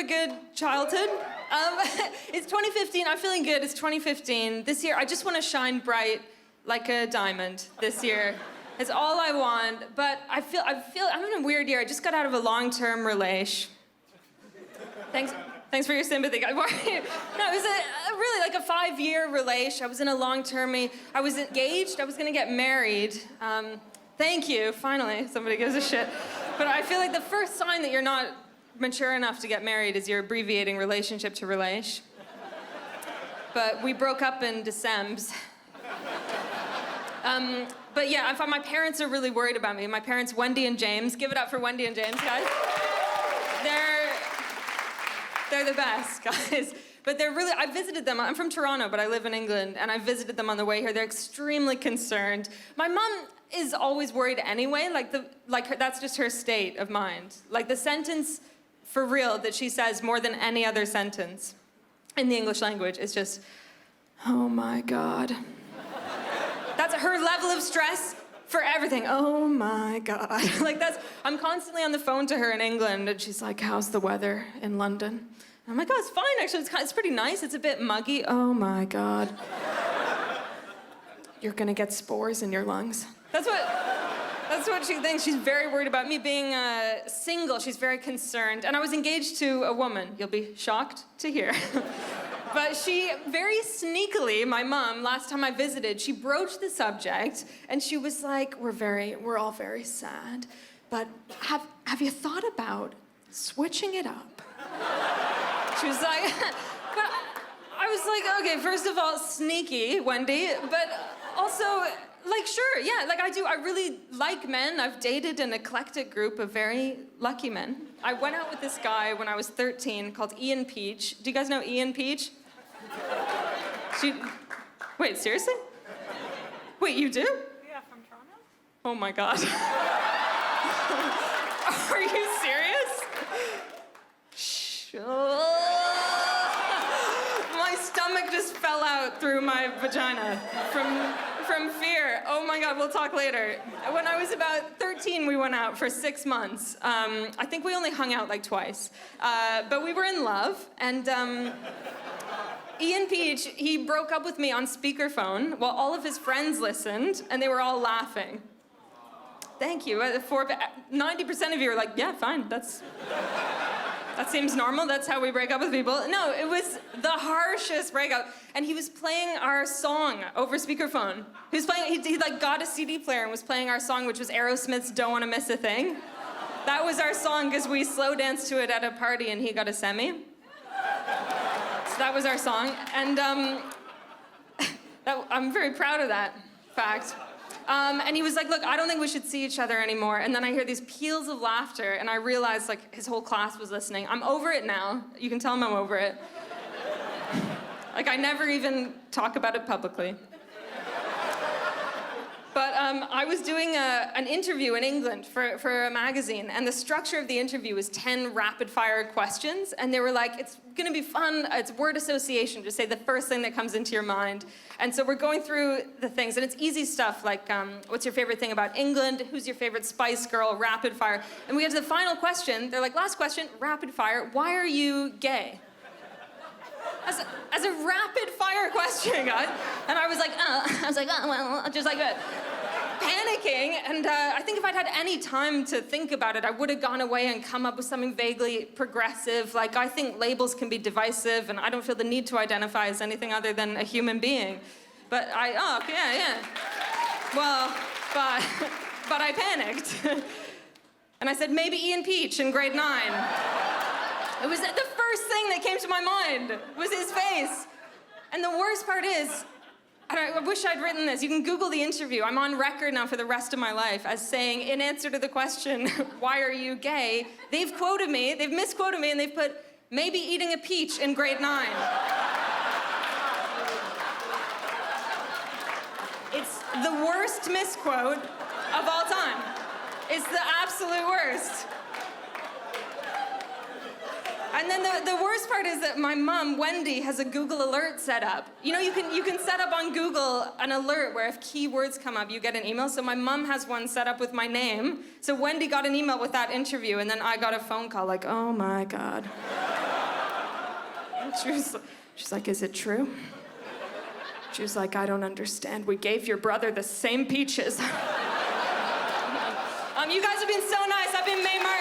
a good childhood. It's 2015. I'm feeling good. It's 2015. This year, I just want to shine bright like a diamond this year. It's all I want. But I feel I'm in a weird year. I just got out of a long-term relation. Thanks for your sympathy, guys. No, it was really like a 5-year relation. I was in a long-term. I was engaged. I was gonna get married. Thank you. Finally, somebody gives a shit. But I feel like the first sign that you're not mature enough to get married is you're abbreviating relationship to relation. But we broke up in December. But yeah, I find my parents are really worried about me. My parents, Wendy and James. Give it up for Wendy and James, guys. They're the best, guys. But they're really, I visited them. I'm from Toronto, but I live in England, and I visited them on the way here. They're extremely concerned. My mom is always worried anyway, that's just her state of mind. Like the sentence, for real, that she says more than any other sentence in the English language is just, oh my God. That's her level of stress for everything. Oh my God. I'm constantly on the phone to her in England, and she's like, how's the weather in London? And I'm like, oh, it's fine, actually. It's pretty nice. It's a bit muggy. Oh my God. You're gonna get spores in your lungs. That's what she thinks. She's very worried about me being single. She's very concerned. And I was engaged to a woman. You'll be shocked to hear. But she very sneakily, my mom, last time I visited, she broached the subject, and she was like, we're all very sad, but have you thought about switching it up? She was like, but I was like, okay, first of all, sneaky, Wendy, but also, sure, yeah, I really like men. I've dated an eclectic group of very lucky men. I went out with this guy when I was 13 called Ian Peach. Do you guys know Ian Peach? Wait, seriously? Wait, you do? Yeah, from Toronto. Oh my God. Are you serious? Shh. My stomach just fell out through my vagina from fear. Oh my God, we'll talk later. When I was about 13, we went out for 6 months. I think we only hung out like twice. But we were in love, and Ian Peach, he broke up with me on speakerphone while all of his friends listened, and they were all laughing. Thank you. 90% of you were like, yeah, fine, that seems normal. That's how we break up with people. No, it was the harshest breakup. And he was playing our song over speakerphone. He got a CD player and was playing our song, which was Aerosmith's Don't Wanna Miss a Thing. That was our song because we slow danced to it at a party and he got a semi. So that was our song. And I'm very proud of that fact. And he was like, look, I don't think we should see each other anymore. And then I hear these peals of laughter, and I realized, his whole class was listening. I'm over it now. You can tell him I'm over it. I never even talk about it publicly. But I was doing an interview in England for a magazine, and the structure of the interview was 10 rapid-fire questions, and they were like, it's gonna be fun, it's word association, just say the first thing that comes into your mind. And so we're going through the things, and it's easy stuff, what's your favorite thing about England? Who's your favorite Spice Girl? Rapid fire. And we get to the final question, they're like, last question, rapid fire, why are you gay? As a rapid fire question, guys. And I was like, well, just like that. Panicking, and I think if I'd had any time to think about it, I would have gone away and come up with something vaguely progressive. I think labels can be divisive, and I don't feel the need to identify as anything other than a human being. But yeah. Well, but I panicked. And I said, maybe Ian Peach in grade 9. It was the first thing that came to my mind, was his face. And the worst part is, I wish I'd written this. You can Google the interview. I'm on record now for the rest of my life as saying, in answer to the question, why are you gay? They've misquoted me, and they've put, maybe eating a peach in grade 9. It's the worst misquote of all time. It's the absolute worst. And then the worst part is that my mom, Wendy, has a Google alert set up. You know, you can set up on Google an alert where if keywords come up, you get an email. So my mom has one set up with my name. So Wendy got an email with that interview, and then I got a phone call oh my God. She's like, is it true? She was like, I don't understand. We gave your brother the same peaches. You guys have been so nice. I've been May Martin.